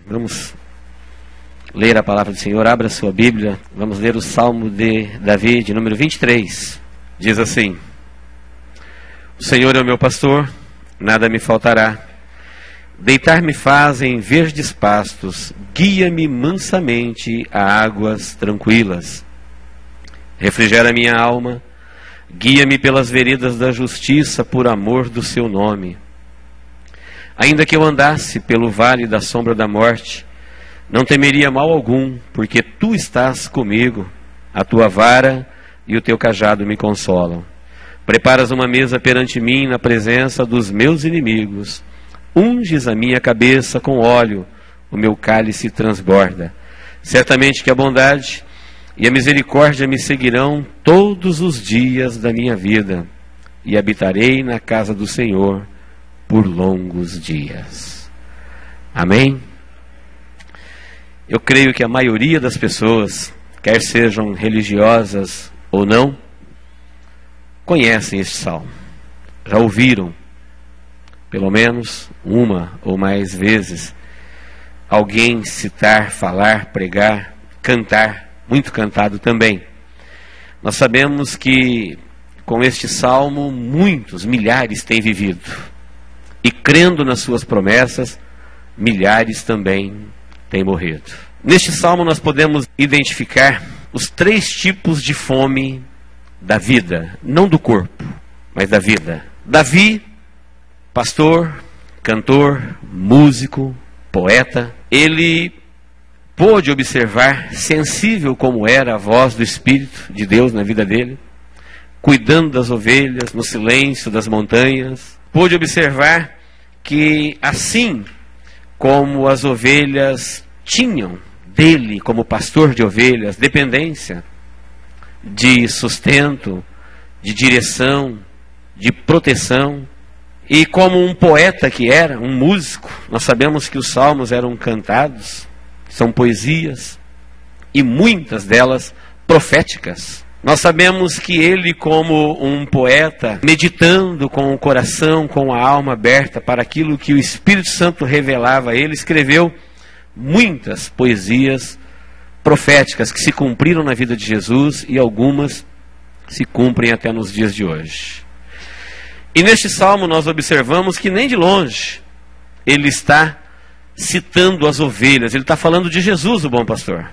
Vamos ler a palavra do Senhor. Abra sua Bíblia. Vamos ler o Salmo de Davi, de número 23. Diz assim: O Senhor é o meu pastor, nada me faltará. Deitar-me faz em verdes pastos, guia-me mansamente a águas tranquilas. Refrigera minha alma, guia-me pelas veredas da justiça por amor do seu nome. Ainda que eu andasse pelo vale da sombra da morte, não temeria mal algum, porque tu estás comigo, a tua vara e o teu cajado me consolam. Preparas uma mesa perante mim na presença dos meus inimigos. Unges a minha cabeça com óleo, o meu cálice transborda. Certamente que a bondade e a misericórdia me seguirão todos os dias da minha vida, e habitarei na casa do Senhor por longos dias. Amém? Eu creio que a maioria das pessoas, quer sejam religiosas ou não, conhecem este salmo. Já ouviram, pelo menos uma ou mais vezes, alguém citar, falar, pregar, cantar, muito cantado também. Nós sabemos que com este salmo muitos, milhares têm vivido. E crendo nas suas promessas, milhares também têm morrido. Neste salmo nós podemos identificar os 3 tipos de fome da vida, não do corpo, mas da vida. Davi, pastor, cantor, músico, poeta, ele pôde observar, sensível como era a voz do Espírito de Deus na vida dele, cuidando das ovelhas, no silêncio das montanhas, pôde observar que assim como as ovelhas tinham dele como pastor de ovelhas dependência de sustento, de direção, de proteção, e como um poeta que era, um músico, nós sabemos que os salmos eram cantados, são poesias, e muitas delas proféticas. Nós sabemos que ele, como um poeta, meditando com o coração, com a alma aberta para aquilo que o Espírito Santo revelava a ele, escreveu muitas poesias proféticas que se cumpriram na vida de Jesus e algumas se cumprem até nos dias de hoje. E neste salmo nós observamos que nem de longe ele está citando as ovelhas, ele está falando de Jesus, o bom pastor.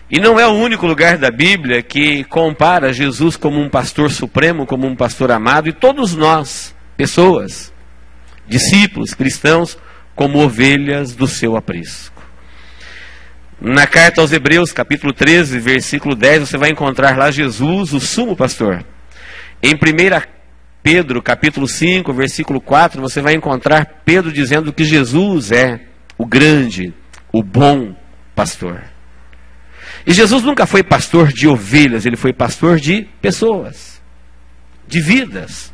E não é o único lugar da Bíblia que compara Jesus como um pastor supremo, como um pastor amado, e todos nós, pessoas, discípulos, cristãos, como ovelhas do seu aprisco. Na carta aos Hebreus, capítulo 13, versículo 10, você vai encontrar lá Jesus, o sumo pastor. Em 1 Pedro, capítulo 5, versículo 4, você vai encontrar Pedro dizendo que Jesus é o grande, o bom pastor. E Jesus nunca foi pastor de ovelhas, ele foi pastor de pessoas, de vidas.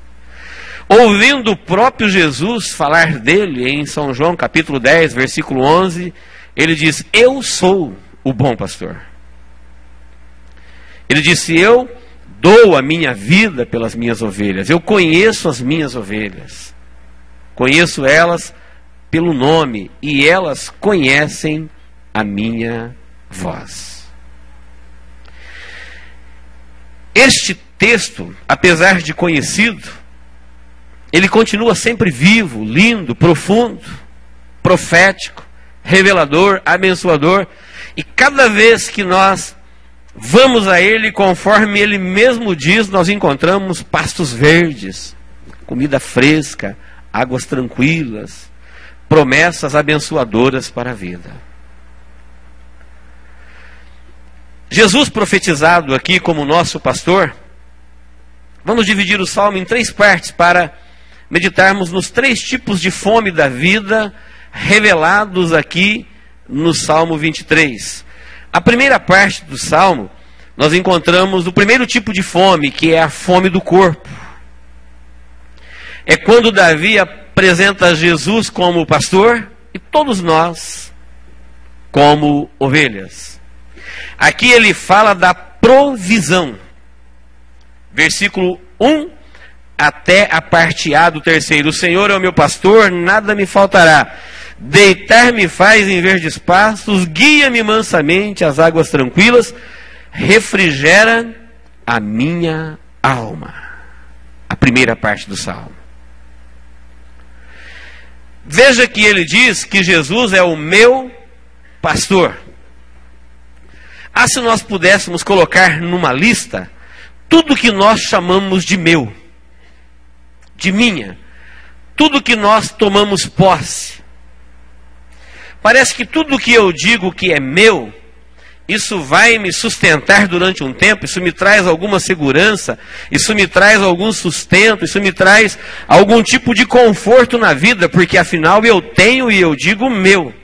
Ouvindo o próprio Jesus falar dele em São João, capítulo 10, versículo 11, ele diz: eu sou o bom pastor. Ele disse: eu dou a minha vida pelas minhas ovelhas, eu conheço as minhas ovelhas, conheço elas pelo nome, e elas conhecem a minha voz. Este texto, apesar de conhecido, ele continua sempre vivo, lindo, profundo, profético, revelador, abençoador, e cada vez que nós vamos a ele, conforme ele mesmo diz, nós encontramos pastos verdes, comida fresca, águas tranquilas, promessas abençoadoras para a vida. Jesus profetizado aqui como nosso pastor, vamos dividir o salmo em 3 partes para meditarmos nos 3 tipos de fome da vida revelados aqui no Salmo 23. A primeira parte do salmo, nós encontramos o primeiro tipo de fome, que é a fome do corpo. É quando Davi apresenta Jesus como pastor e todos nós como ovelhas. Aqui ele fala da provisão. Versículo 1 até a parte A do 3º. O Senhor é o meu pastor, nada me faltará. Deitar-me faz em verdes pastos, guia-me mansamente às águas tranquilas, refrigera a minha alma. A primeira parte do salmo. Veja que ele diz que Jesus é o meu pastor. Se nós pudéssemos colocar numa lista tudo que nós chamamos de meu, de minha, tudo que nós tomamos posse. Parece que tudo que eu digo que é meu, isso vai me sustentar durante um tempo, isso me traz alguma segurança, isso me traz algum sustento, isso me traz algum tipo de conforto na vida, porque afinal eu tenho e eu digo meu.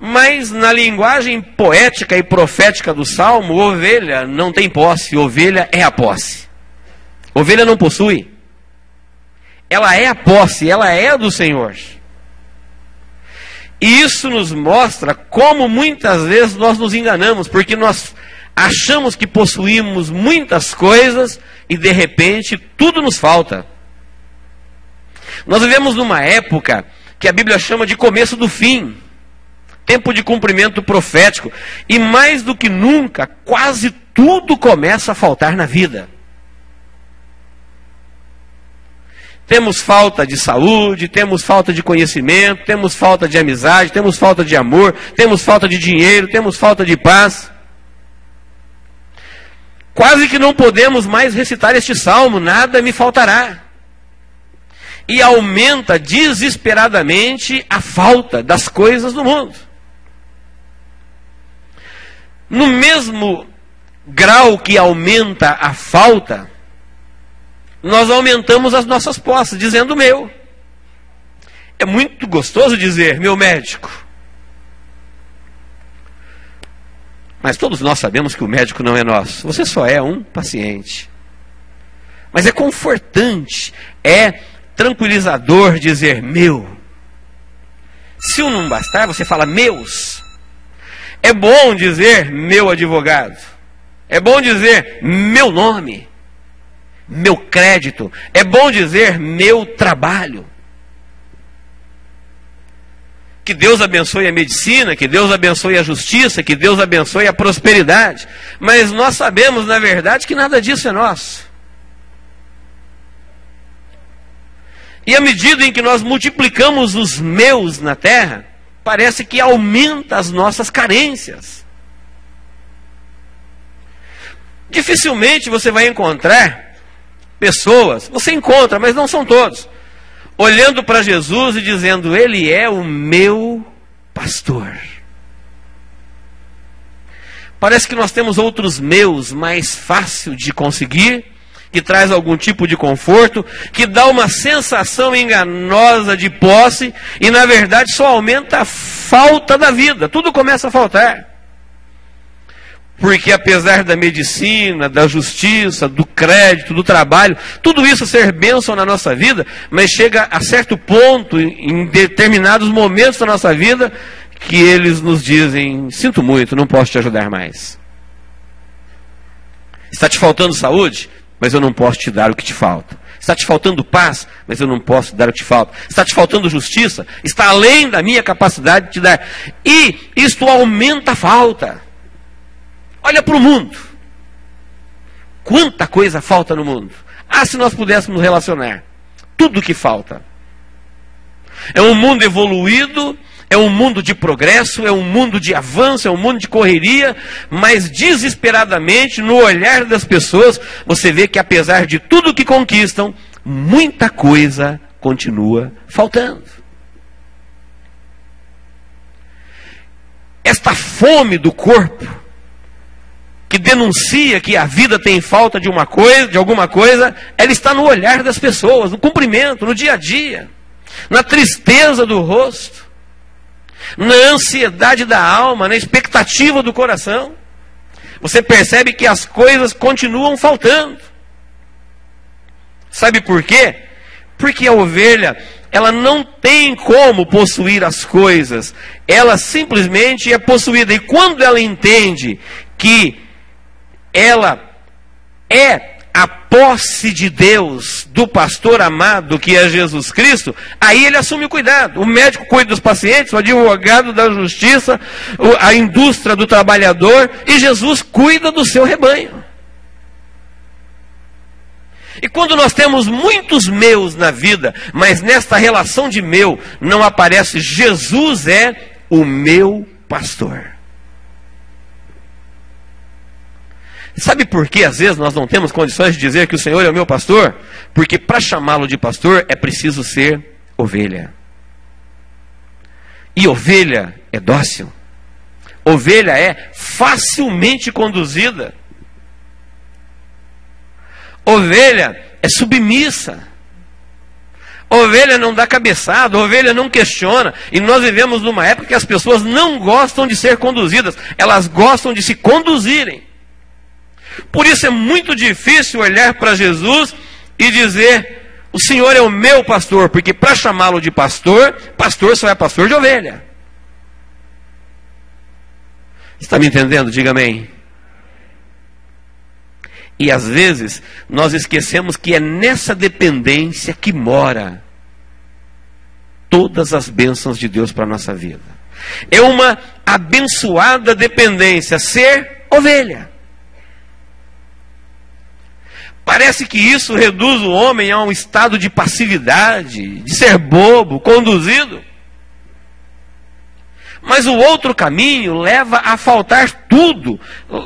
Mas na linguagem poética e profética do Salmo, ovelha não tem posse, ovelha é a posse. Ovelha não possui. Ela é a posse, ela é do Senhor. E isso nos mostra como muitas vezes nós nos enganamos, porque nós achamos que possuímos muitas coisas e de repente tudo nos falta. Nós vivemos numa época que a Bíblia chama de começo do fim. Tempo de cumprimento profético. E mais do que nunca, quase tudo começa a faltar na vida. Temos falta de saúde, temos falta de conhecimento, temos falta de amizade, temos falta de amor, temos falta de dinheiro, temos falta de paz. Quase que não podemos mais recitar este salmo, nada me faltará. E aumenta desesperadamente a falta das coisas do mundo. No mesmo grau que aumenta a falta, nós aumentamos as nossas posses, dizendo meu. É muito gostoso dizer meu médico. Mas todos nós sabemos que o médico não é nosso. Você só é um paciente. Mas é confortante, é tranquilizador dizer meu. Se um não bastar, você fala meus. É bom dizer meu advogado. É bom dizer meu nome, meu crédito. É bom dizer meu trabalho. Que Deus abençoe a medicina, que Deus abençoe a justiça, que Deus abençoe a prosperidade. Mas nós sabemos, na verdade, que nada disso é nosso. E à medida em que nós multiplicamos os meus na terra, parece que aumenta as nossas carências. Dificilmente você vai encontrar pessoas, você encontra, mas não são todos, olhando para Jesus e dizendo, Ele é o meu pastor. Parece que nós temos outros meus mais fácil de conseguir, que traz algum tipo de conforto, que dá uma sensação enganosa de posse, e na verdade só aumenta a falta da vida, tudo começa a faltar. Porque apesar da medicina, da justiça, do crédito, do trabalho, tudo isso ser bênção na nossa vida, mas chega a certo ponto, em determinados momentos da nossa vida, que eles nos dizem, sinto muito, não posso te ajudar mais. Está te faltando saúde? Mas eu não posso te dar o que te falta. Está te faltando paz? Mas eu não posso te dar o que te falta. Está te faltando justiça? Está além da minha capacidade de te dar. E isto aumenta a falta. Olha para o mundo. Quanta coisa falta no mundo. Se nós pudéssemos relacionar tudo o que falta. É um mundo evoluído, é um mundo de progresso, é um mundo de avanço, é um mundo de correria, mas desesperadamente, no olhar das pessoas, você vê que apesar de tudo que conquistam, muita coisa continua faltando. Esta fome do corpo, que denuncia que a vida tem falta de uma coisa, de alguma coisa, ela está no olhar das pessoas, no cumprimento, no dia a dia, na tristeza do rosto, na ansiedade da alma, na expectativa do coração. Você percebe que as coisas continuam faltando. Sabe por quê? Porque a ovelha, ela não tem como possuir as coisas. Ela simplesmente é possuída. E quando ela entende que ela é a posse de Deus, do pastor amado que é Jesus Cristo, aí ele assume o cuidado. O médico cuida dos pacientes, o advogado da justiça, a indústria do trabalhador, e Jesus cuida do seu rebanho. E quando nós temos muitos meus na vida, mas nesta relação de meu não aparece Jesus é o meu pastor. Sabe por que às vezes nós não temos condições de dizer que o Senhor é o meu pastor? Porque para chamá-lo de pastor é preciso ser ovelha. E ovelha é dócil. Ovelha é facilmente conduzida. Ovelha é submissa. Ovelha não dá cabeçada, ovelha não questiona. E nós vivemos numa época que as pessoas não gostam de ser conduzidas, elas gostam de se conduzirem. Por isso é muito difícil olhar para Jesus e dizer: o Senhor é o meu pastor, porque para chamá-lo de pastor, pastor só é pastor de ovelha. Está me entendendo? Diga amém. E às vezes nós esquecemos que é nessa dependência que mora todas as bênçãos de Deus para a nossa vida. É uma abençoada dependência, ser ovelha. Parece que isso reduz o homem a um estado de passividade, de ser bobo, conduzido. Mas o outro caminho leva a faltar tudo.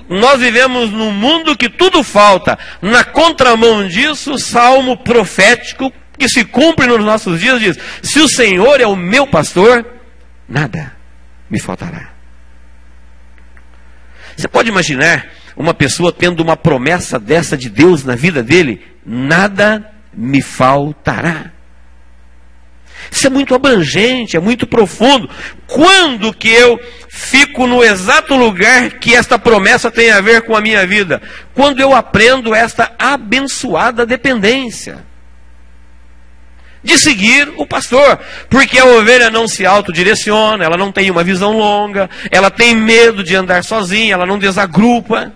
Nós vivemos num mundo que tudo falta. Na contramão disso, o salmo profético que se cumpre nos nossos dias diz: se o Senhor é o meu pastor, nada me faltará. Você pode imaginar uma pessoa tendo uma promessa dessa de Deus na vida dele? Nada me faltará. Isso é muito abrangente, é muito profundo. Quando que eu fico no exato lugar que esta promessa tem a ver com a minha vida? Quando eu aprendo esta abençoada dependência de seguir o pastor. Porque a ovelha não se autodireciona, ela não tem uma visão longa, ela tem medo de andar sozinha, ela não desagrupa.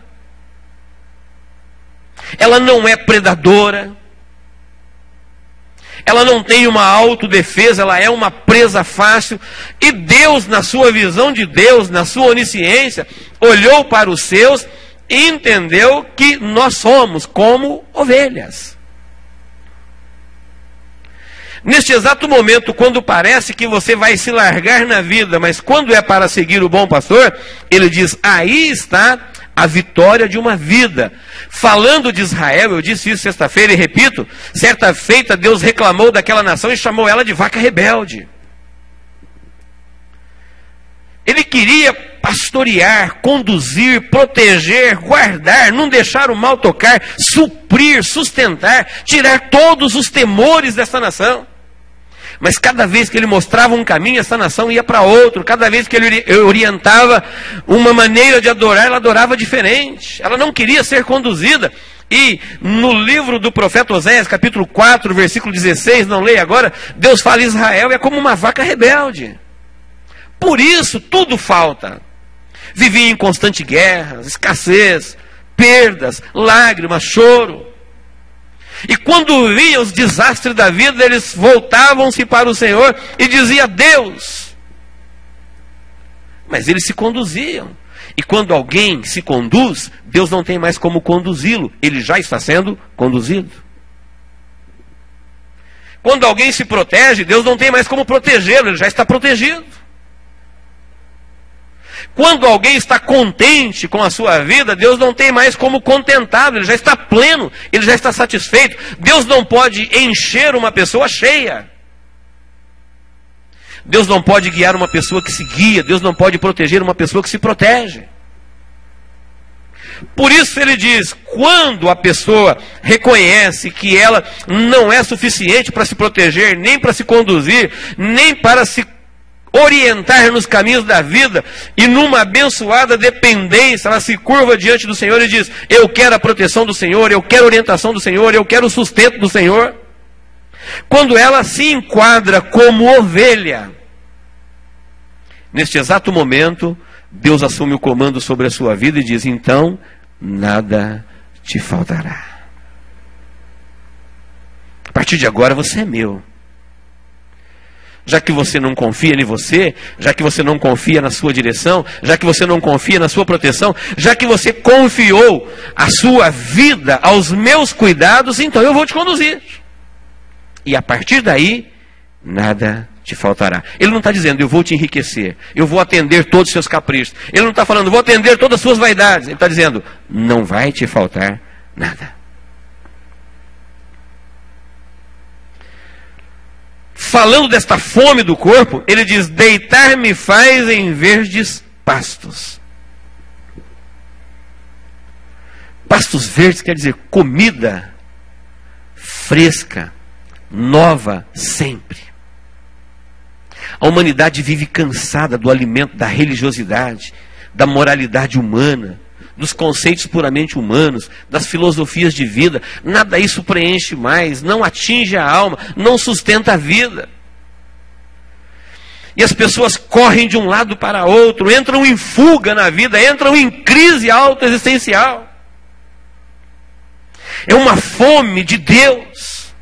Ela não é predadora. Ela não tem uma autodefesa, ela é uma presa fácil. E Deus, na sua visão de Deus, na sua onisciência, olhou para os seus e entendeu que nós somos como ovelhas. Neste exato momento, quando parece que você vai se largar na vida, mas quando é para seguir o bom pastor, ele diz: aí está a vitória de uma vida. Falando de Israel, eu disse isso sexta-feira e repito, certa feita Deus reclamou daquela nação e chamou ela de vaca rebelde. Ele queria pastorear, conduzir, proteger, guardar, não deixar o mal tocar, suprir, sustentar, tirar todos os temores dessa nação. Mas cada vez que ele mostrava um caminho, essa nação ia para outro. Cada vez que ele orientava uma maneira de adorar, ela adorava diferente. Ela não queria ser conduzida. E no livro do profeta Oséias, capítulo 4, versículo 16, não leia agora, Deus fala: Israel é como uma vaca rebelde. Por isso tudo falta. Vivia em constante guerra, escassez, perdas, lágrimas, choro. E quando vinham os desastres da vida, eles voltavam-se para o Senhor e diziam: Deus. Mas eles se conduziam. E quando alguém se conduz, Deus não tem mais como conduzi-lo. Ele já está sendo conduzido. Quando alguém se protege, Deus não tem mais como protegê-lo. Ele já está protegido. Quando alguém está contente com a sua vida, Deus não tem mais como contentá-lo, ele já está pleno, ele já está satisfeito. Deus não pode encher uma pessoa cheia. Deus não pode guiar uma pessoa que se guia, Deus não pode proteger uma pessoa que se protege. Por isso ele diz, quando a pessoa reconhece que ela não é suficiente para se proteger, nem para se conduzir, nem para se orientar nos caminhos da vida, e numa abençoada dependência, ela se curva diante do Senhor e diz: eu quero a proteção do Senhor, eu quero a orientação do Senhor, eu quero o sustento do Senhor. Quando ela se enquadra como ovelha, neste exato momento, Deus assume o comando sobre a sua vida e diz: então, nada te faltará. partir de agora você é meu. Já que você não confia em você, já que você não confia na sua direção, já que você não confia na sua proteção, já que você confiou a sua vida aos meus cuidados, então eu vou te conduzir. E a partir daí, nada te faltará. Ele não está dizendo, eu vou te enriquecer, eu vou atender todos os seus caprichos. Ele não está falando, vou atender todas as suas vaidades. Ele está dizendo, não vai te faltar nada. Falando desta fome do corpo, ele diz, deitar-me faz em verdes pastos. Pastos verdes quer dizer comida fresca, nova sempre. A humanidade vive cansada do alimento da religiosidade, da moralidade humana, dos conceitos puramente humanos, das filosofias de vida. Nada isso preenche mais, não atinge a alma, não sustenta a vida. E as pessoas correm de um lado para outro, entram em fuga na vida, entram em crise autoexistencial. É uma fome de Deus,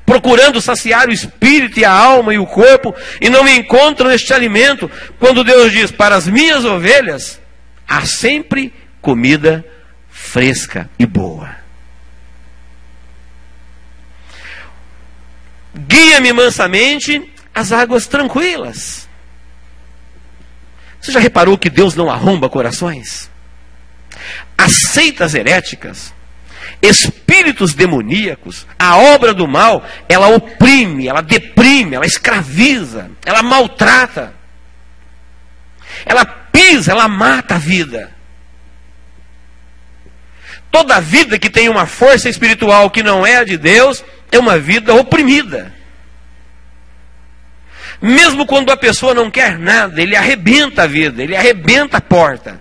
procurando saciar o espírito e a alma e o corpo, e não encontram este alimento, quando Deus diz, para as minhas ovelhas, há sempre comida fresca e boa. Guia-me mansamente às águas tranquilas. Você já reparou que Deus não arromba corações? As seitas heréticas, espíritos demoníacos, a obra do mal, ela oprime, ela deprime, ela escraviza, ela maltrata, ela pisa, ela mata a vida. Toda vida que tem uma força espiritual que não é a de Deus, é uma vida oprimida. Mesmo quando a pessoa não quer nada, ele arrebenta a vida, ele arrebenta a porta.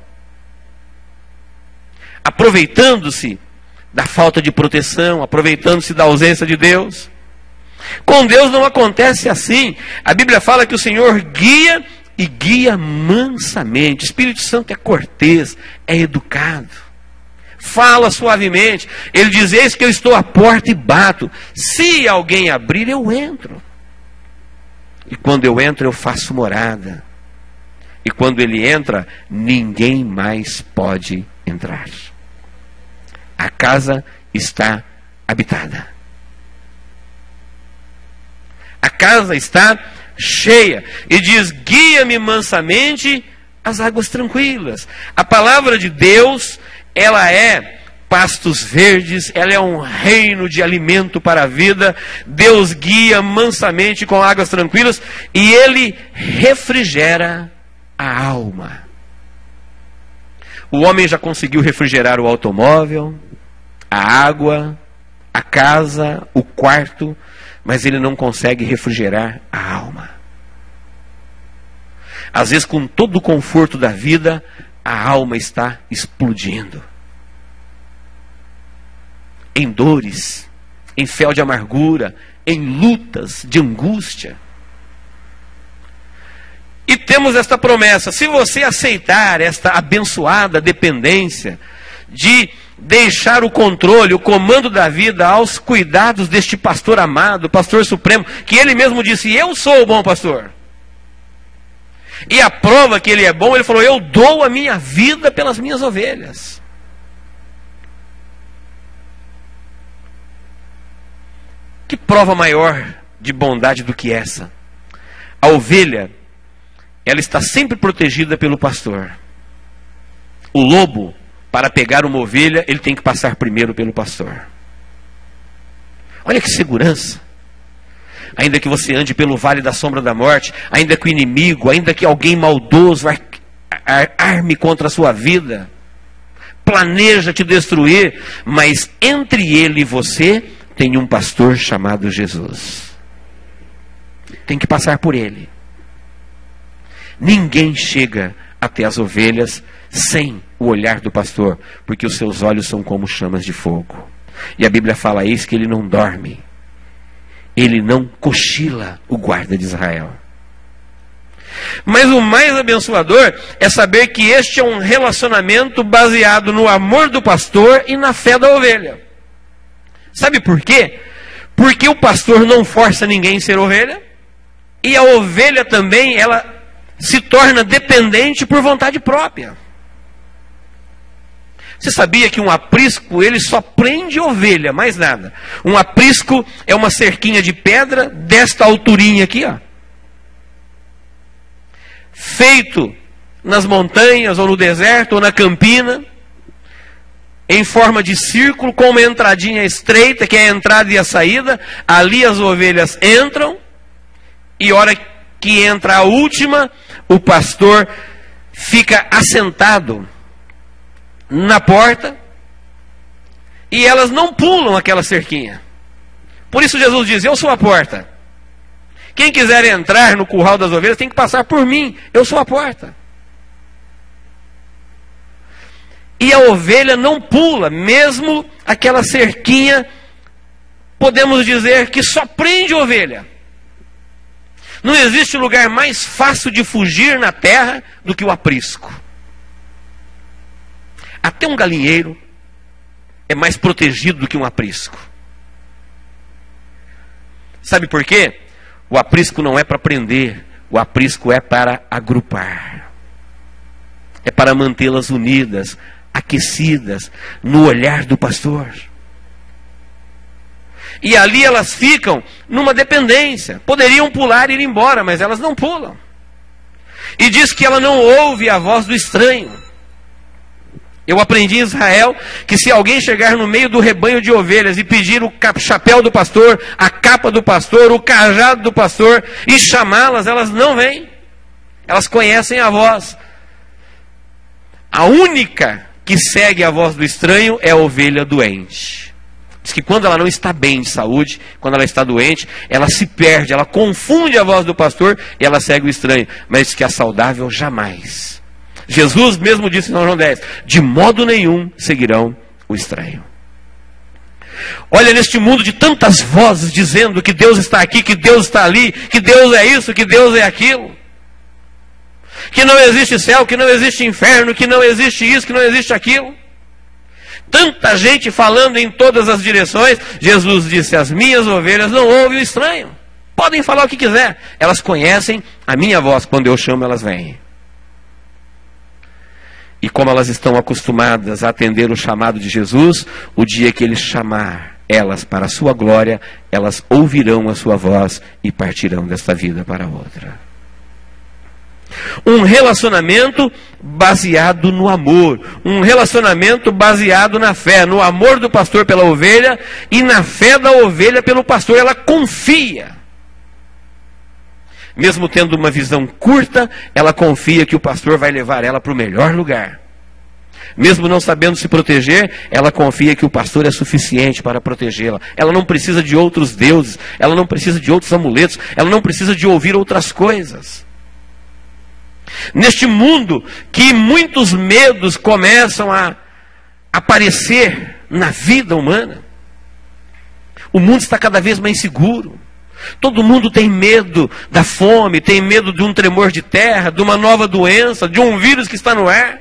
Aproveitando-se da falta de proteção, aproveitando-se da ausência de Deus. Com Deus não acontece assim. A Bíblia fala que o Senhor guia e guia mansamente. O Espírito Santo é cortês, é educado. Fala suavemente. Ele diz, eis que eu estou à porta e bato. Se alguém abrir, eu entro. E quando eu entro, eu faço morada. E quando ele entra, ninguém mais pode entrar. A casa está habitada. A casa está cheia. E diz, guia-me mansamente às águas tranquilas. A palavra de Deus, ela é pastos verdes, ela é um reino de alimento para a vida. Deus guia mansamente com águas tranquilas e Ele refrigera a alma. O homem já conseguiu refrigerar o automóvel, a água, a casa, o quarto, mas ele não consegue refrigerar a alma. Às vezes, com todo o conforto da vida, a alma está explodindo. Em dores, em fel de amargura, em lutas de angústia. E temos esta promessa, se você aceitar esta abençoada dependência de deixar o controle, o comando da vida aos cuidados deste pastor amado, pastor supremo, que ele mesmo disse, eu sou o bom pastor. E a prova que ele é bom, ele falou, eu dou a minha vida pelas minhas ovelhas. Que prova maior de bondade do que essa? A ovelha, ela está sempre protegida pelo pastor. O lobo, para pegar uma ovelha, ele tem que passar primeiro pelo pastor. Olha que segurança. Ainda que você ande pelo vale da sombra da morte, ainda que o inimigo, ainda que alguém maldoso arme contra a sua vida, planeja te destruir, mas entre ele e você tem um pastor chamado Jesus. Tem que passar por ele. Ninguém chega até as ovelhas sem o olhar do pastor, porque os seus olhos são como chamas de fogo. E a Bíblia fala isso, que ele não dorme, ele não cochila, o guarda de Israel. Mas o mais abençoador é saber que este é um relacionamento baseado no amor do pastor e na fé da ovelha. Sabe por quê? Porque o pastor não força ninguém a ser ovelha, e a ovelha também, ela se torna dependente por vontade própria. Você sabia que um aprisco, ele só prende ovelha, mais nada. Um aprisco é uma cerquinha de pedra desta alturinha aqui, ó. Feito nas montanhas, ou no deserto, ou na campina, em forma de círculo, com uma entradinha estreita, que é a entrada e a saída. Ali as ovelhas entram, e hora que entra a última, o pastor fica assentado na porta, e elas não pulam aquela cerquinha. Por isso Jesus diz: eu sou a porta. Quem quiser entrar no curral das ovelhas tem que passar por mim. Eu sou a porta. E a ovelha não pula, mesmo aquela cerquinha, podemos dizer que só prende ovelha. Não existe lugar mais fácil de fugir na terra do que o aprisco. Até um galinheiro é mais protegido do que um aprisco. Sabe por quê? O aprisco não é para prender, o aprisco é para agrupar. É para mantê-las unidas, aquecidas, no olhar do pastor. E ali elas ficam numa dependência. Poderiam pular e ir embora, mas elas não pulam. E diz que ela não ouve a voz do estranho. Eu aprendi em Israel que se alguém chegar no meio do rebanho de ovelhas e pedir o chapéu do pastor, a capa do pastor, o cajado do pastor, e chamá-las, elas não vêm. Elas conhecem a voz. A única que segue a voz do estranho é a ovelha doente. Diz que quando ela não está bem de saúde, quando ela está doente, ela se perde, ela confunde a voz do pastor e ela segue o estranho. Mas diz que a saudável jamais. Jesus mesmo disse em São João 10, de modo nenhum seguirão o estranho. Olha, neste mundo de tantas vozes dizendo que Deus está aqui, que Deus está ali, que Deus é isso, que Deus é aquilo, que não existe céu, que não existe inferno, que não existe isso, que não existe aquilo. Tanta gente falando em todas as direções. Jesus disse: as minhas ovelhas não ouvem o estranho. Podem falar o que quiser, elas conhecem a minha voz. Quando eu chamo, elas vêm. E como elas estão acostumadas a atender o chamado de Jesus, o dia que Ele chamar elas para a sua glória, elas ouvirão a sua voz e partirão desta vida para outra. Um relacionamento baseado no amor, um relacionamento baseado na fé, no amor do pastor pela ovelha e na fé da ovelha pelo pastor. Ela confia. Mesmo tendo uma visão curta, ela confia que o pastor vai levar ela para o melhor lugar. Mesmo não sabendo se proteger, ela confia que o pastor é suficiente para protegê-la. Ela não precisa de outros deuses, ela não precisa de outros amuletos, ela não precisa de ouvir outras coisas. Neste mundo que muitos medos começam a aparecer na vida humana, o mundo está cada vez mais inseguro. Todo mundo tem medo da fome, tem medo de um tremor de terra, de uma nova doença, de um vírus que está no ar.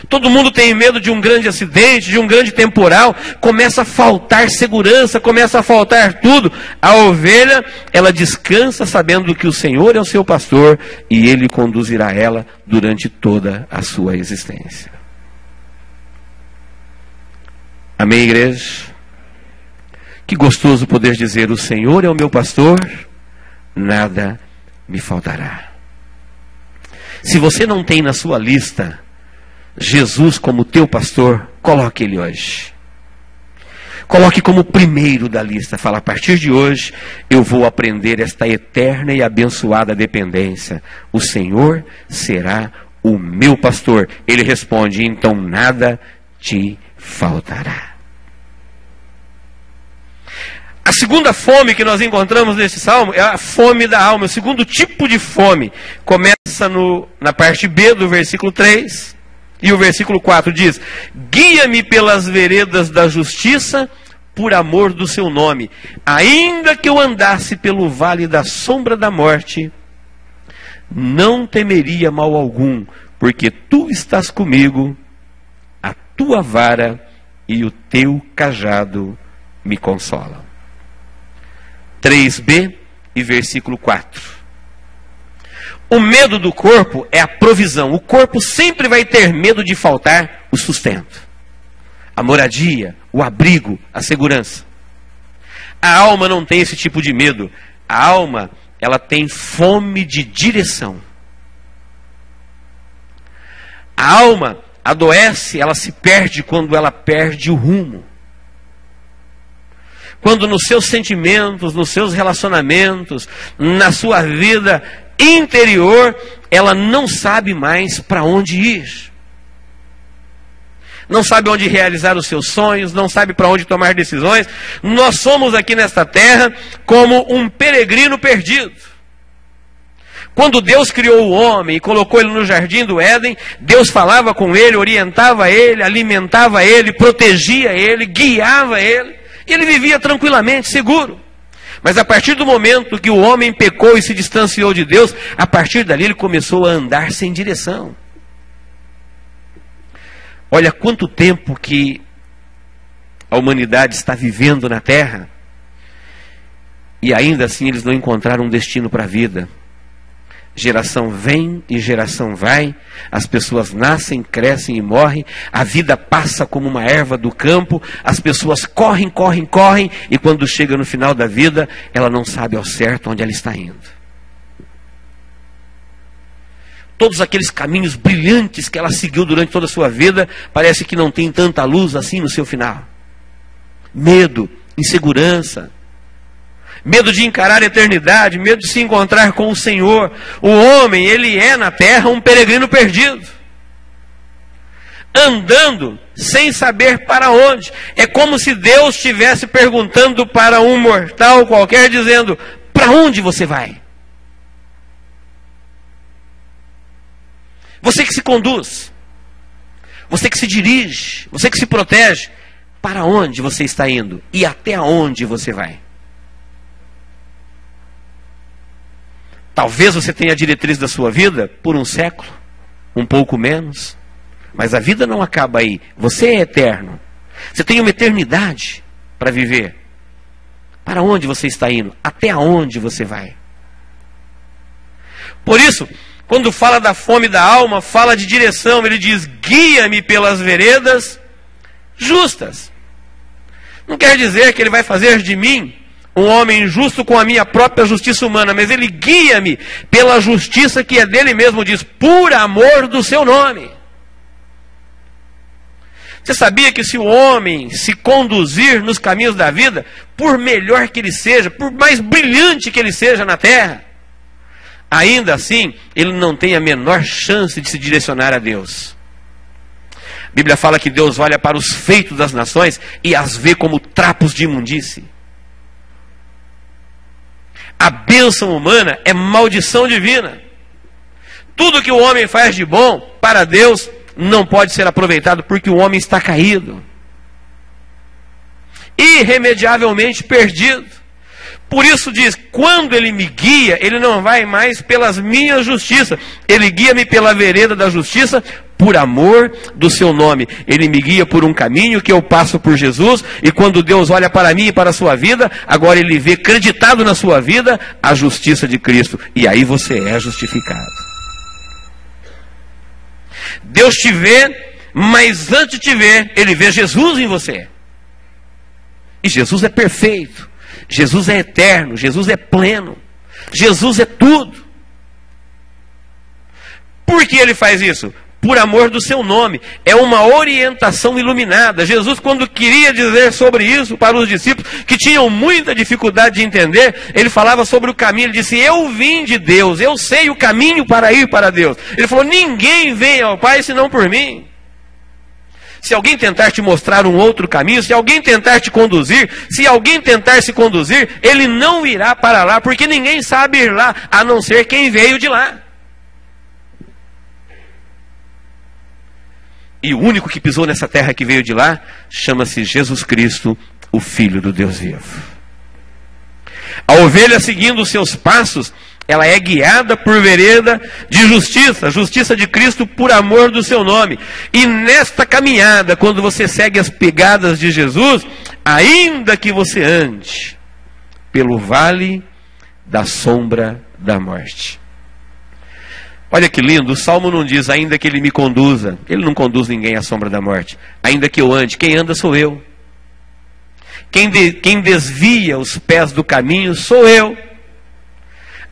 Todo mundo tem medo de um grande acidente, de um grande temporal. Começa a faltar segurança, começa a faltar tudo. A ovelha, ela descansa sabendo que o Senhor é o seu pastor e Ele conduzirá ela durante toda a sua existência. Amém, igreja? Que gostoso poder dizer: o Senhor é o meu pastor, nada me faltará. Se você não tem na sua lista Jesus como teu pastor, coloque Ele hoje. Coloque como primeiro da lista. Fala: a partir de hoje eu vou aprender esta eterna e abençoada dependência. O Senhor será o meu pastor. Ele responde: então nada te faltará. A segunda fome que nós encontramos nesse salmo é a fome da alma. O segundo tipo de fome começa na parte B do versículo 3. E o versículo 4 diz: guia-me pelas veredas da justiça, por amor do seu nome. Ainda que eu andasse pelo vale da sombra da morte, não temeria mal algum, porque tu estás comigo, a tua vara e o teu cajado me consolam. 3b e versículo 4. O medo do corpo é a provisão. O corpo sempre vai ter medo de faltar o sustento, a moradia, o abrigo, a segurança. A alma não tem esse tipo de medo. A alma, ela tem fome de direção. A alma adoece, ela se perde quando ela perde o rumo. Quando nos seus sentimentos, nos seus relacionamentos, na sua vida interior, ela não sabe mais para onde ir. Não sabe onde realizar os seus sonhos, não sabe para onde tomar decisões. Nós somos aqui nesta terra como um peregrino perdido. Quando Deus criou o homem e colocou ele no jardim do Éden, Deus falava com ele, orientava ele, alimentava ele, protegia ele, guiava ele, e ele vivia tranquilamente, seguro. Mas a partir do momento que o homem pecou e se distanciou de Deus, a partir dali ele começou a andar sem direção. Olha quanto tempo que a humanidade está vivendo na Terra, e ainda assim eles não encontraram um destino para a vida. Geração vem e geração vai, as pessoas nascem, crescem e morrem, a vida passa como uma erva do campo, as pessoas correm, correm, correm, e quando chega no final da vida, ela não sabe ao certo onde ela está indo. Todos aqueles caminhos brilhantes que ela seguiu durante toda a sua vida, parece que não tem tanta luz assim no seu final. Medo, insegurança, medo de encarar a eternidade, medo de se encontrar com o Senhor. O homem, ele é na terra um peregrino perdido, andando sem saber para onde. É como se Deus estivesse perguntando para um mortal qualquer, dizendo: para onde você vai? Você que se conduz, você que se dirige, você que se protege, para onde você está indo e até onde você vai? Talvez você tenha a diretriz da sua vida por um século, um pouco menos, mas a vida não acaba aí. Você é eterno. Você tem uma eternidade para viver. Para onde você está indo? Até onde você vai? Por isso, quando fala da fome da alma, fala de direção. Ele diz: guia-me pelas veredas justas. Não quer dizer que ele vai fazer de mim um homem justo com a minha própria justiça humana, mas ele guia-me pela justiça que é dele mesmo, diz, por amor do seu nome. Você sabia que se o homem se conduzir nos caminhos da vida, por melhor que ele seja, por mais brilhante que ele seja na terra, ainda assim, ele não tem a menor chance de se direcionar a Deus. A Bíblia fala que Deus olha para os feitos das nações e as vê como trapos de imundície. A bênção humana é maldição divina. Tudo que o homem faz de bom para Deus não pode ser aproveitado porque o homem está caído, irremediavelmente perdido. Por isso diz, quando ele me guia, ele não vai mais pelas minhas justiças, ele guia-me pela vereda da justiça, por amor do seu nome. Ele me guia por um caminho que eu passo por Jesus, e quando Deus olha para mim e para a sua vida, agora ele vê creditado na sua vida a justiça de Cristo, e aí você é justificado. Deus te vê, mas antes de te ver, ele vê Jesus em você. E Jesus é perfeito, Jesus é eterno, Jesus é pleno, Jesus é tudo. Por que ele faz isso? Por amor do seu nome. É uma orientação iluminada. Jesus, quando queria dizer sobre isso para os discípulos, que tinham muita dificuldade de entender, ele falava sobre o caminho. Ele disse: eu vim de Deus, eu sei o caminho para ir para Deus. Ele falou: ninguém vem ao Pai senão por mim. Se alguém tentar te mostrar um outro caminho, se alguém tentar te conduzir, se alguém tentar se conduzir, ele não irá para lá, porque ninguém sabe ir lá, a não ser quem veio de lá. E o único que pisou nessa terra que veio de lá, chama-se Jesus Cristo, o Filho do Deus vivo. A ovelha, seguindo os seus passos, ela é guiada por vereda de justiça, a justiça de Cristo por amor do seu nome. E nesta caminhada, quando você segue as pegadas de Jesus, ainda que você ande pelo vale da sombra da morte. Olha que lindo, o Salmo não diz, ainda que ele me conduza. Ele não conduz ninguém à sombra da morte. Ainda que eu ande, quem anda sou eu. Quem desvia os pés do caminho sou eu.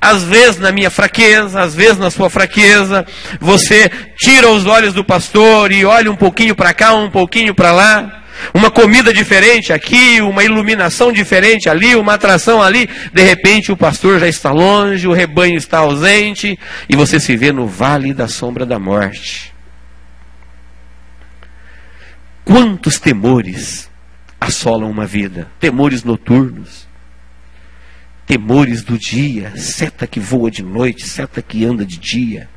Às vezes na minha fraqueza, às vezes na sua fraqueza, você tira os olhos do pastor e olha um pouquinho para cá, um pouquinho para lá. Uma comida diferente aqui, uma iluminação diferente ali, uma atração ali. De repente o pastor já está longe, o rebanho está ausente e você se vê no vale da sombra da morte. Quantos temores assolam uma vida? Temores noturnos, temores do dia, seta que voa de noite, seta que anda de dia.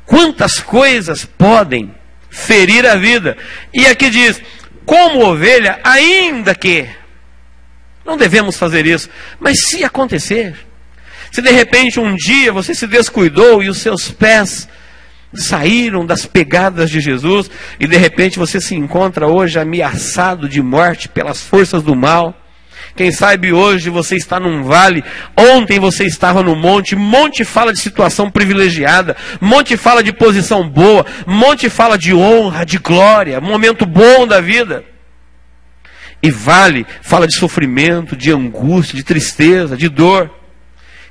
Quantas coisas podem ferir a vida? E aqui diz, como ovelha, ainda que, não devemos fazer isso, mas se acontecer, se de repente um dia você se descuidou e os seus pés saíram das pegadas de Jesus, e de repente você se encontra hoje ameaçado de morte pelas forças do mal. Quem sabe hoje você está num vale, ontem você estava no monte. Monte fala de situação privilegiada, monte fala de posição boa, monte fala de honra, de glória, momento bom da vida. E vale fala de sofrimento, de angústia, de tristeza, de dor.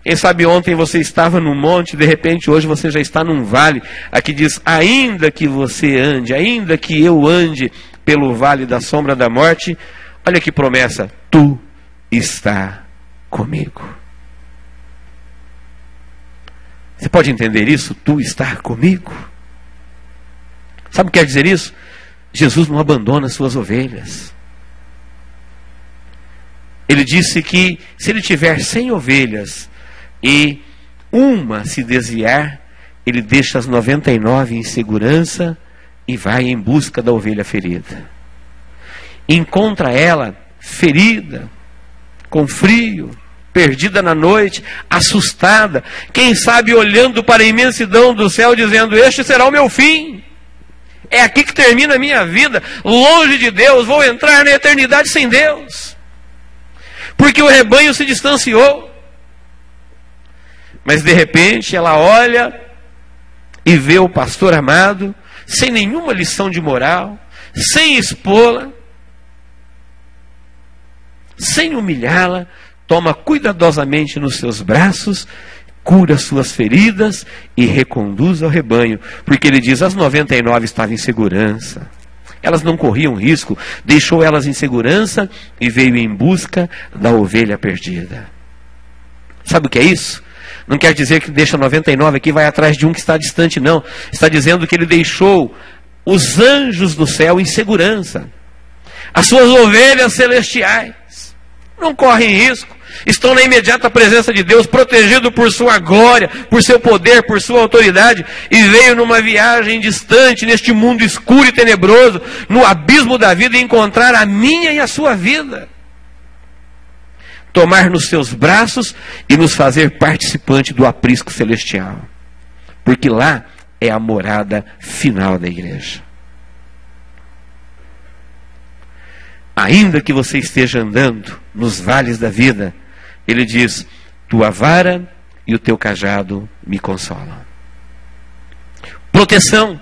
Quem sabe ontem você estava no monte, de repente hoje você já está num vale. Aqui diz, ainda que você ande, ainda que eu ande pelo vale da sombra da morte, olha que promessa, tu está comigo. Você pode entender isso? Tu está comigo. Sabe o que quer dizer isso? Jesus não abandona suas ovelhas. Ele disse que se ele tiver 100 ovelhas e uma se desviar, ele deixa as 99 em segurança e vai em busca da ovelha ferida. Encontra ela ferida, com frio, perdida na noite, assustada, quem sabe olhando para a imensidão do céu, dizendo, este será o meu fim, é aqui que termina a minha vida, longe de Deus, vou entrar na eternidade sem Deus, porque o rebanho se distanciou. Mas de repente ela olha e vê o pastor amado, sem nenhuma lição de moral, sem expô-la, sem humilhá-la, toma cuidadosamente nos seus braços, cura suas feridas e reconduz ao rebanho, porque ele diz, as 99 estavam em segurança, elas não corriam risco, deixou elas em segurança e veio em busca da ovelha perdida. Sabe o que é isso? Não quer dizer que deixa 99 aqui e vai atrás de um que está distante, não. Está dizendo que ele deixou os anjos do céu em segurança, as suas ovelhas celestiais não correm risco, estão na imediata presença de Deus, protegidos por sua glória, por seu poder, por sua autoridade, e veio numa viagem distante, neste mundo escuro e tenebroso, no abismo da vida, encontrar a minha e a sua vida, tomar nos seus braços e nos fazer participante do aprisco celestial, porque lá é a morada final da igreja. Ainda que você esteja andando nos vales da vida, ele diz, tua vara e o teu cajado me consolam. Proteção,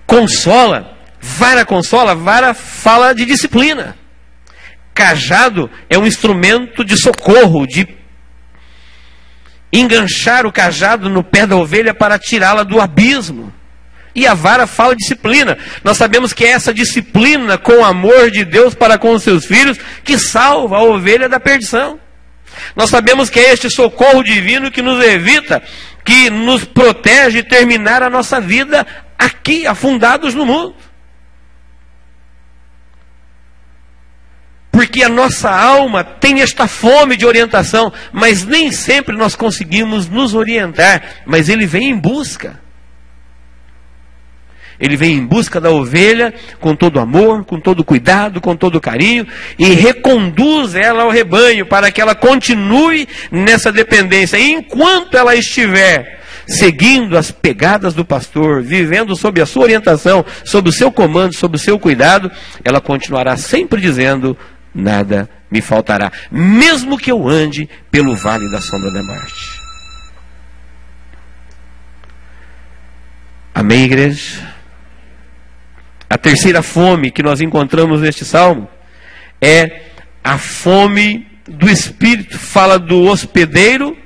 consola, vara fala de disciplina. Cajado é um instrumento de socorro, de enganchar o cajado no pé da ovelha para tirá-la do abismo. E a vara fala disciplina. Nós sabemos que é essa disciplina com o amor de Deus para com os seus filhos que salva a ovelha da perdição. Nós sabemos que é este socorro divino que nos evita, que nos protege de terminar a nossa vida aqui, afundados no mundo. Porque a nossa alma tem esta fome de orientação, mas nem sempre nós conseguimos nos orientar, mas ele vem em busca. Ele vem em busca da ovelha com todo amor, com todo cuidado, com todo carinho, e reconduz ela ao rebanho para que ela continue nessa dependência. E enquanto ela estiver seguindo as pegadas do pastor, vivendo sob a sua orientação, sob o seu comando, sob o seu cuidado, ela continuará sempre dizendo, nada me faltará, mesmo que eu ande pelo vale da sombra da morte. Amém, igreja? A terceira fome que nós encontramos neste salmo é a fome do Espírito. Fala do hospedeiro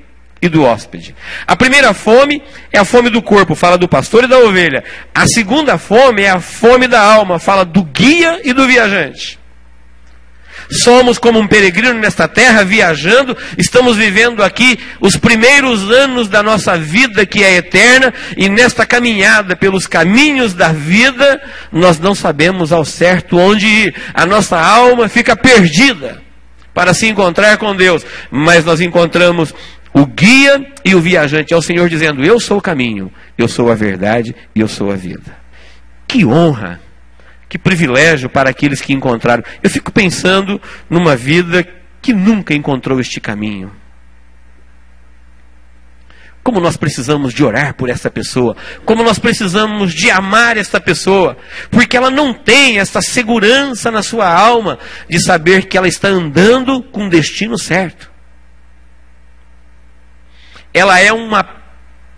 e do hóspede. A primeira fome é a fome do corpo, fala do pastor e da ovelha. A segunda fome é a fome da alma, fala do guia e do viajante. Somos como um peregrino nesta terra, viajando, estamos vivendo aqui os primeiros anos da nossa vida, que é eterna, e nesta caminhada pelos caminhos da vida, nós não sabemos ao certo onde ir. A nossa alma fica perdida para se encontrar com Deus, mas nós encontramos o guia e o viajante. É o Senhor dizendo: eu sou o caminho, eu sou a verdade e eu sou a vida. Que honra! Que privilégio para aqueles que encontraram. Eu fico pensando numa vida que nunca encontrou este caminho. Como nós precisamos de orar por essa pessoa. Como nós precisamos de amar esta pessoa. Porque ela não tem essa segurança na sua alma de saber que ela está andando com o destino certo. Ela é uma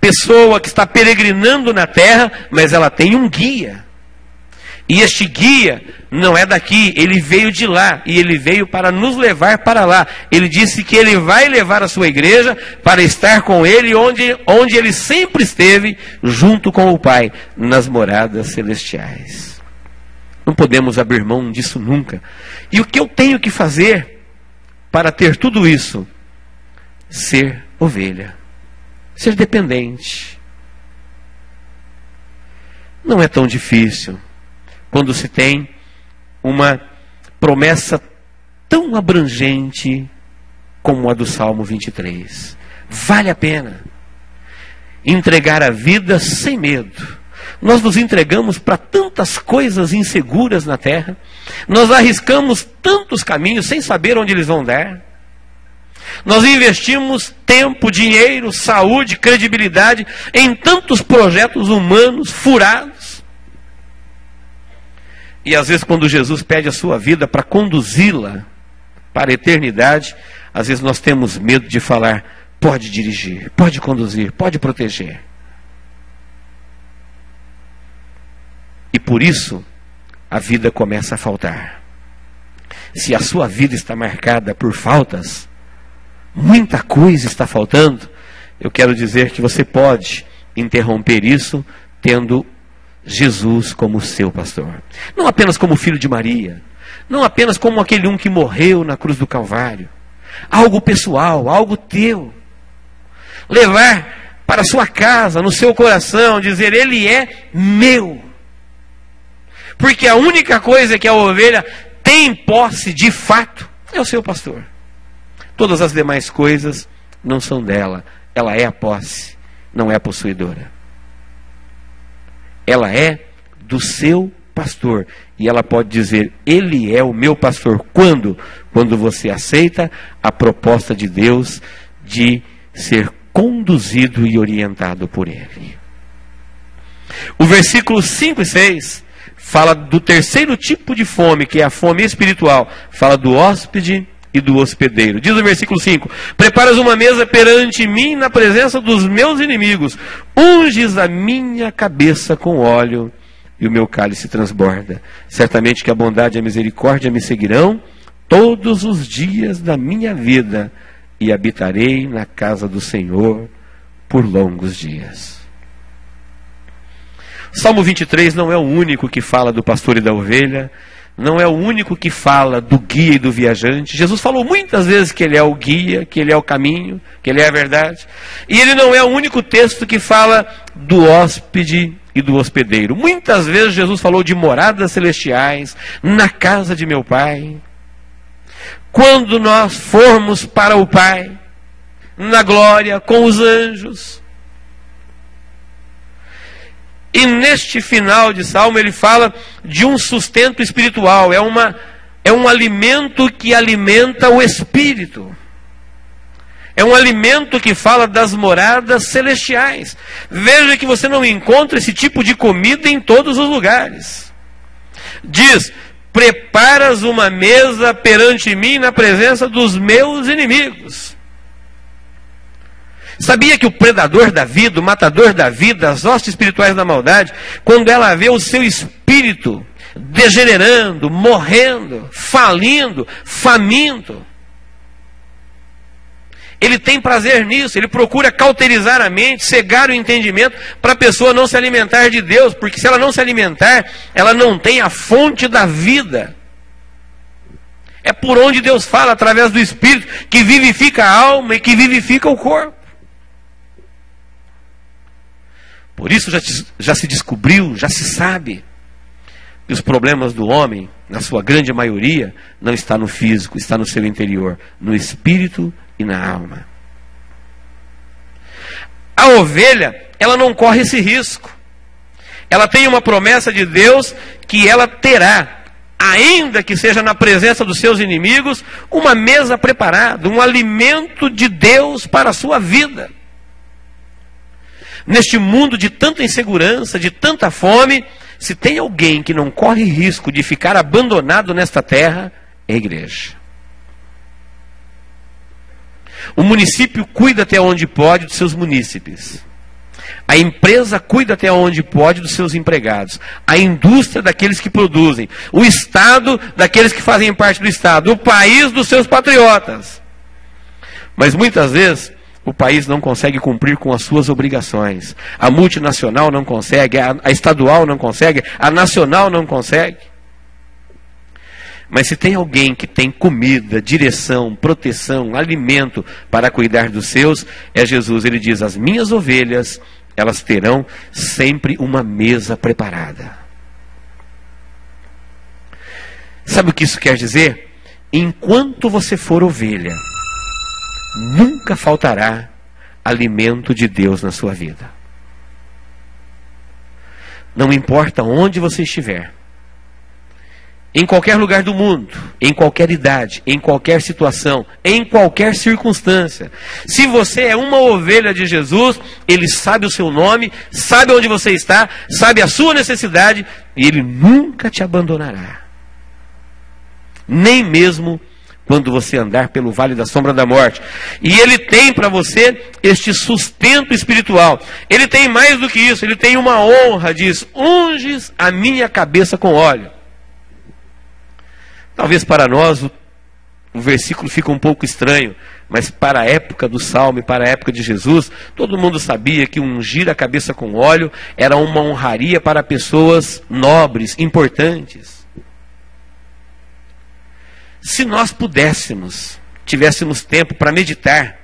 pessoa que está peregrinando na terra, mas ela tem um guia. E este guia não é daqui, ele veio de lá, e ele veio para nos levar para lá. Ele disse que ele vai levar a sua igreja para estar com ele onde ele sempre esteve, junto com o Pai, nas moradas celestiais. Não podemos abrir mão disso nunca. E o que eu tenho que fazer para ter tudo isso? Ser ovelha, ser dependente. Não é tão difícil quando se tem uma promessa tão abrangente como a do Salmo 23. Vale a pena entregar a vida sem medo. Nós nos entregamos para tantas coisas inseguras na terra. Nós arriscamos tantos caminhos sem saber onde eles vão dar. Nós investimos tempo, dinheiro, saúde, credibilidade em tantos projetos humanos furados. E às vezes quando Jesus pede a sua vida para conduzi-la para a eternidade, às vezes nós temos medo de falar: pode dirigir, pode conduzir, pode proteger. E por isso a vida começa a faltar. Se a sua vida está marcada por faltas, muita coisa está faltando, eu quero dizer que você pode interromper isso tendo Jesus como seu pastor. Não apenas como filho de Maria, não apenas como aquele um que morreu na cruz do Calvário. Algo pessoal, algo teu. Levar para a sua casa, no seu coração, dizer: ele é meu. Porque a única coisa que a ovelha tem posse de fato é o seu pastor. Todas as demais coisas não são dela. Ela é a posse, não é a possuidora. Ela é do seu pastor. E ela pode dizer: ele é o meu pastor. Quando? Quando você aceita a proposta de Deus de ser conduzido e orientado por ele. O versículo 5 e 6 fala do terceiro tipo de fome, que é a fome espiritual. Fala do hóspede e do hospedeiro. Diz o versículo 5: preparas uma mesa perante mim na presença dos meus inimigos, unges a minha cabeça com óleo e o meu cálice transborda. Certamente que a bondade e a misericórdia me seguirão todos os dias da minha vida, e habitarei na casa do Senhor por longos dias. Salmo 23 não é o único que fala do pastor e da ovelha, não é o único que fala do guia e do viajante. Jesus falou muitas vezes que ele é o guia, que ele é o caminho, que ele é a verdade. E ele não é o único texto que fala do hóspede e do hospedeiro. Muitas vezes Jesus falou de moradas celestiais, na casa de meu Pai. Quando nós formos para o Pai, na glória, com os anjos. E neste final de Salmo ele fala de um sustento espiritual. É um alimento que alimenta o espírito. É um alimento que fala das moradas celestiais. Veja que você não encontra esse tipo de comida em todos os lugares. Diz: preparas uma mesa perante mim na presença dos meus inimigos. Sabia que o predador da vida, o matador da vida, as hostes espirituais da maldade, quando ela vê o seu espírito degenerando, morrendo, falindo, faminto, ele tem prazer nisso, ele procura cauterizar a mente, cegar o entendimento, para a pessoa não se alimentar de Deus, porque se ela não se alimentar, ela não tem a fonte da vida. É por onde Deus fala, através do Espírito, que vivifica a alma e que vivifica o corpo. Por isso já se descobriu, já se sabe, que os problemas do homem, na sua grande maioria, não está no físico, está no seu interior, no espírito e na alma. A ovelha, ela não corre esse risco. Ela tem uma promessa de Deus que ela terá, ainda que seja na presença dos seus inimigos, uma mesa preparada, um alimento de Deus para a sua vida. Neste mundo de tanta insegurança, de tanta fome, se tem alguém que não corre risco de ficar abandonado nesta terra, é a igreja. O município cuida até onde pode dos seus munícipes. A empresa cuida até onde pode dos seus empregados. A indústria daqueles que produzem. O Estado daqueles que fazem parte do Estado. O país dos seus patriotas. Mas muitas vezes o país não consegue cumprir com as suas obrigações. A multinacional não consegue, a estadual não consegue, a nacional não consegue. Mas se tem alguém que tem comida, direção, proteção, alimento para cuidar dos seus, é Jesus. Ele diz: as minhas ovelhas, elas terão sempre uma mesa preparada. Sabe o que isso quer dizer? Enquanto você for ovelha, nunca faltará alimento de Deus na sua vida. Não importa onde você estiver, em qualquer lugar do mundo, em qualquer idade, em qualquer situação, em qualquer circunstância. Se você é uma ovelha de Jesus, Ele sabe o seu nome, sabe onde você está, sabe a sua necessidade, e Ele nunca te abandonará. Nem mesmo quando você andar pelo vale da sombra da morte. E Ele tem para você este sustento espiritual. Ele tem mais do que isso, Ele tem uma honra, diz: unges a minha cabeça com óleo. Talvez para nós o versículo fica um pouco estranho, mas para a época do Salmo e para a época de Jesus, todo mundo sabia que ungir a cabeça com óleo era uma honraria para pessoas nobres, importantes. Se nós pudéssemos, tivéssemos tempo para meditar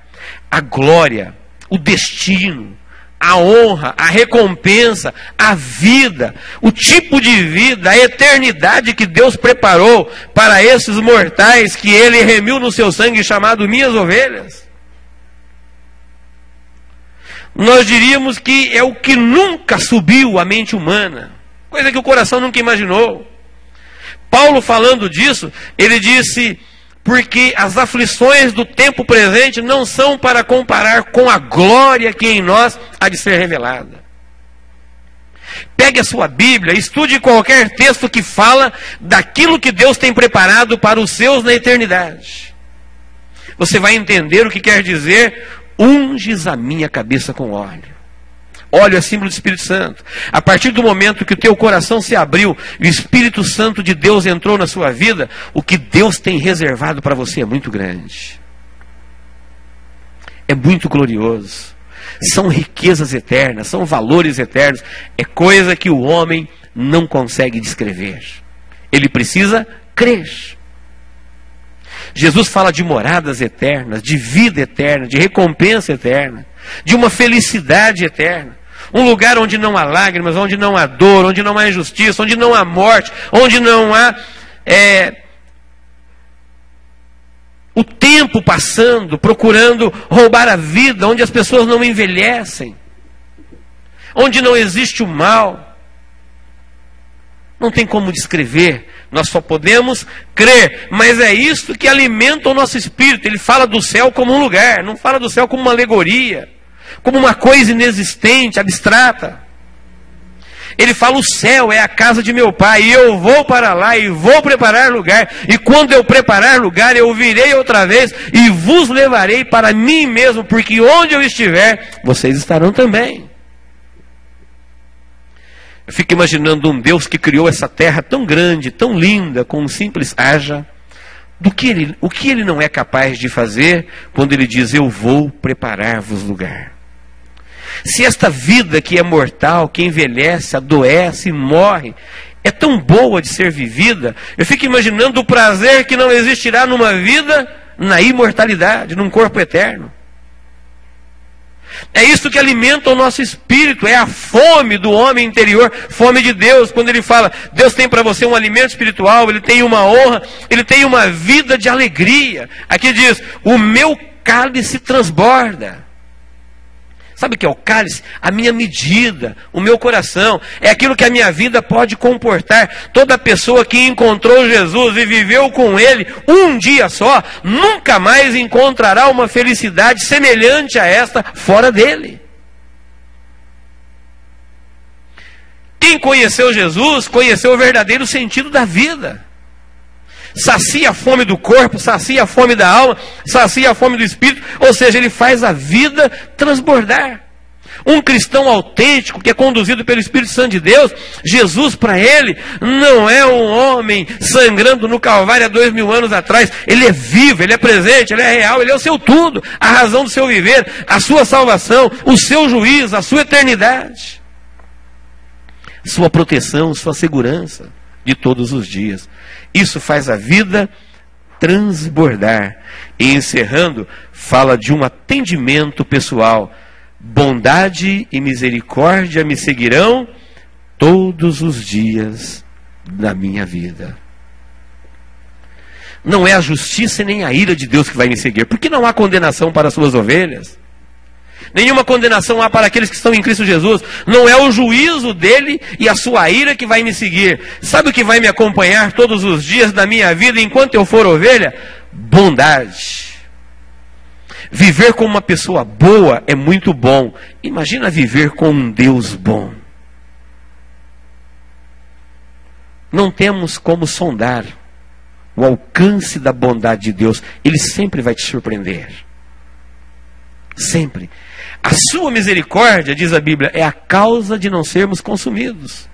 a glória, o destino, a honra, a recompensa, a vida, o tipo de vida, a eternidade que Deus preparou para esses mortais que Ele remiu no seu sangue, chamado minhas ovelhas, nós diríamos que é o que nunca subiu à mente humana, coisa que o coração nunca imaginou. Paulo, falando disso, ele disse: porque as aflições do tempo presente não são para comparar com a glória que em nós há de ser revelada. Pegue a sua Bíblia, estude qualquer texto que fala daquilo que Deus tem preparado para os seus na eternidade. Você vai entender o que quer dizer: unges a minha cabeça com óleo. Óleo é símbolo do Espírito Santo. A partir do momento que o teu coração se abriu e o Espírito Santo de Deus entrou na sua vida, o que Deus tem reservado para você é muito grande. É muito glorioso. São riquezas eternas, são valores eternos. É coisa que o homem não consegue descrever. Ele precisa crer. Jesus fala de moradas eternas, de vida eterna, de recompensa eterna, de uma felicidade eterna. Um lugar onde não há lágrimas, onde não há dor, onde não há injustiça, onde não há morte, onde não há o tempo passando, procurando roubar a vida, onde as pessoas não envelhecem, onde não existe o mal. Não tem como descrever, nós só podemos crer, mas é isso que alimenta o nosso espírito. Ele fala do céu como um lugar, não fala do céu como uma alegoria, como uma coisa inexistente, abstrata. Ele fala: o céu é a casa de meu pai, e eu vou para lá e vou preparar lugar, e quando eu preparar lugar, eu virei outra vez e vos levarei para mim mesmo, porque onde eu estiver, vocês estarão também. Eu fico imaginando um Deus que criou essa terra tão grande, tão linda, com um simples haja. O que ele não é capaz de fazer quando ele diz: eu vou preparar-vos lugar. Se esta vida que é mortal, que envelhece, adoece e morre, é tão boa de ser vivida, eu fico imaginando o prazer que não existirá numa vida na imortalidade, num corpo eterno. É isso que alimenta o nosso espírito, é a fome do homem interior, fome de Deus. Quando ele fala: Deus tem para você um alimento espiritual, Ele tem uma honra, Ele tem uma vida de alegria. Aqui diz: o meu cálice transborda. Sabe o que é o cálice? A minha medida, o meu coração, é aquilo que a minha vida pode comportar. Toda pessoa que encontrou Jesus e viveu com Ele um dia só, nunca mais encontrará uma felicidade semelhante a esta fora dele. Quem conheceu Jesus, conheceu o verdadeiro sentido da vida. Sacia a fome do corpo, sacia a fome da alma, sacia a fome do espírito, ou seja, ele faz a vida transbordar. Um cristão autêntico, que é conduzido pelo Espírito Santo de Deus, Jesus para ele não é um homem sangrando no Calvário há 2000 anos atrás. Ele é vivo, ele é presente, ele é real, ele é o seu tudo, a razão do seu viver, a sua salvação, o seu juízo, a sua eternidade, sua proteção, sua segurança de todos os dias. Isso faz a vida transbordar. E encerrando, fala de um atendimento pessoal. Bondade e misericórdia me seguirão todos os dias da minha vida. Não é a justiça e nem a ira de Deus que vai me seguir, porque não há condenação para as suas ovelhas. Nenhuma condenação há para aqueles que estão em Cristo Jesus. Não é o juízo dele e a sua ira que vai me seguir. Sabe o que vai me acompanhar todos os dias da minha vida enquanto eu for ovelha? Bondade. Viver com uma pessoa boa é muito bom. Imagina viver com um Deus bom. Não temos como sondar o alcance da bondade de Deus. Ele sempre vai te surpreender. Sempre. A sua misericórdia, diz a Bíblia, é a causa de não sermos consumidos.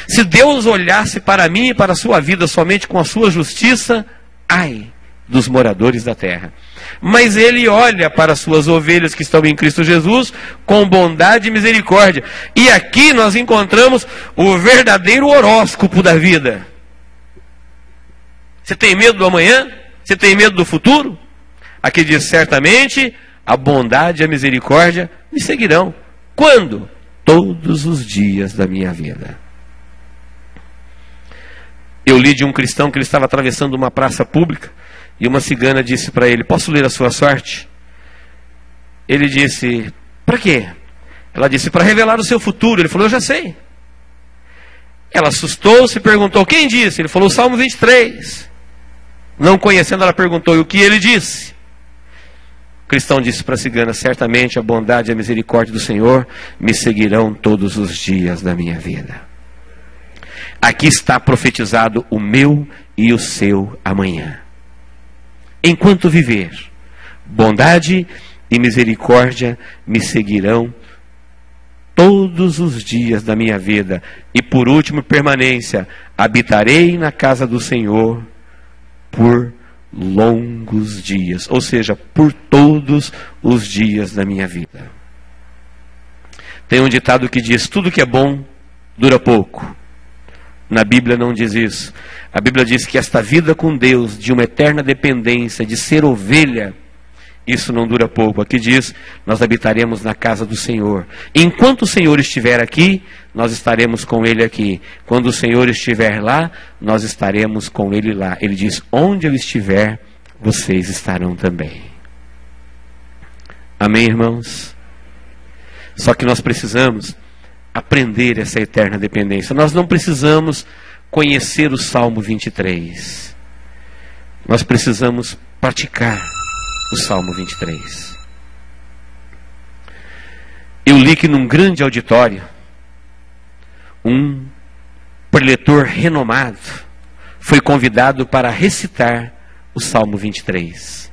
Se Deus olhasse para mim e para a sua vida somente com a sua justiça, ai dos moradores da terra. Mas Ele olha para as suas ovelhas que estão em Cristo Jesus com bondade e misericórdia. E aqui nós encontramos o verdadeiro horóscopo da vida. Você tem medo do amanhã? Você tem medo do futuro? Aqui diz: certamente a bondade e a misericórdia me seguirão. Quando? Todos os dias da minha vida. Eu li de um cristão que ele estava atravessando uma praça pública e uma cigana disse para ele: posso ler a sua sorte? Ele disse: para quê? Ela disse: para revelar o seu futuro. Ele falou: eu já sei. Ela assustou-se e perguntou: quem disse? Ele falou: o Salmo 23. Não conhecendo, ela perguntou: e o que ele disse? O cristão disse para a cigana: certamente a bondade e a misericórdia do Senhor me seguirão todos os dias da minha vida. Aqui está profetizado o meu e o seu amanhã. Enquanto viver, bondade e misericórdia me seguirão todos os dias da minha vida. E por último, permanência: habitarei na casa do Senhor por longos dias, ou seja, por todos os dias da minha vida. Tem um ditado que diz: tudo que é bom dura pouco. Na Bíblia não diz isso. A Bíblia diz que esta vida com Deus, de uma eterna dependência, de ser ovelha, isso não dura pouco. Aqui diz: nós habitaremos na casa do Senhor. Enquanto o Senhor estiver aqui, nós estaremos com Ele aqui. Quando o Senhor estiver lá, nós estaremos com Ele lá. Ele diz: onde eu estiver, vocês estarão também. Amém, irmãos? Só que nós precisamos aprender essa eterna dependência. Nós não precisamos conhecer o Salmo 23. Nós precisamos praticar o Salmo 23. Eu li que num grande auditório, um preletor renomado foi convidado para recitar o Salmo 23.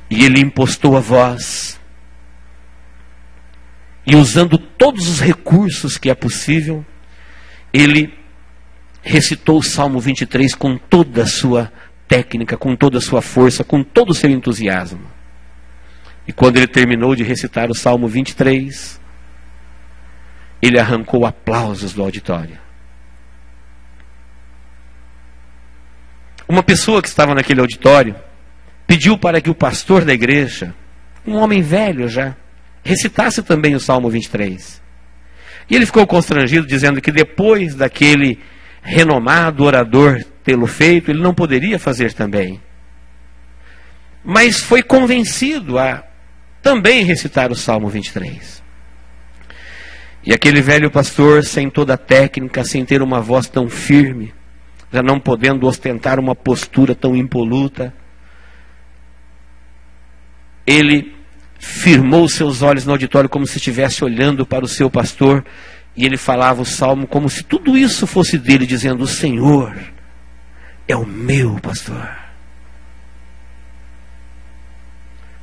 E ele impostou a voz, e usando todos os recursos que é possível, ele recitou o Salmo 23 com toda a sua técnica, com toda a sua força, com todo o seu entusiasmo. E quando ele terminou de recitar o Salmo 23, ele arrancou aplausos do auditório. Uma pessoa que estava naquele auditório pediu para que o pastor da igreja, um homem velho já, recitasse também o Salmo 23. E ele ficou constrangido, dizendo que depois daquele renomado orador tê-lo feito, ele não poderia fazer também. Mas foi convencido a também recitar o Salmo 23. E aquele velho pastor, sem toda a técnica, sem ter uma voz tão firme, já não podendo ostentar uma postura tão impoluta, ele firmou seus olhos no auditório como se estivesse olhando para o seu pastor, e ele falava o salmo como se tudo isso fosse dele, dizendo: o Senhor é o meu pastor.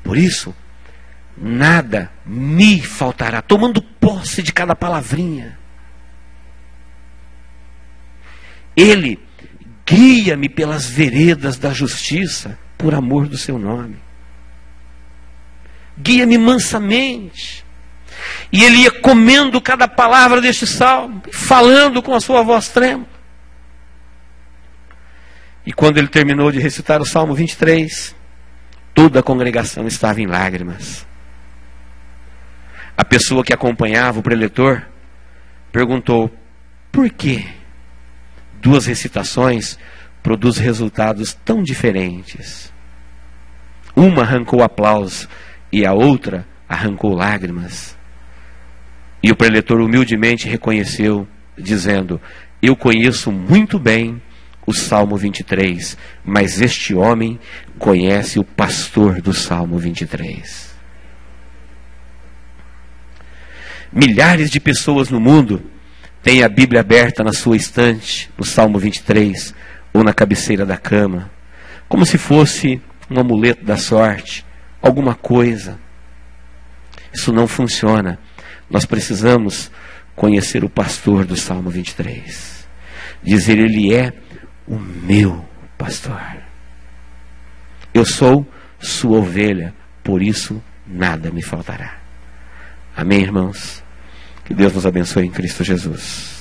Por isso, nada me faltará, tomando posse de cada palavrinha. Ele guia-me pelas veredas da justiça, por amor do seu nome. Guia-me mansamente. E ele ia comendo cada palavra deste salmo, falando com a sua voz trêmula. E quando ele terminou de recitar o Salmo 23, toda a congregação estava em lágrimas. A pessoa que acompanhava o preletor perguntou: por que duas recitações produzem resultados tão diferentes? Uma arrancou aplausos e a outra arrancou lágrimas. E o preletor humildemente reconheceu, dizendo: eu conheço muito bem o Salmo 23, mas este homem conhece o pastor do Salmo 23. Milhares de pessoas no mundo têm a Bíblia aberta na sua estante, no Salmo 23, ou na cabeceira da cama, como se fosse um amuleto da sorte, alguma coisa. Isso não funciona. Nós precisamos conhecer o pastor do Salmo 23. Dizer: ele é o meu pastor. Eu sou sua ovelha, por isso nada me faltará. Amém, irmãos? Que Deus nos abençoe em Cristo Jesus.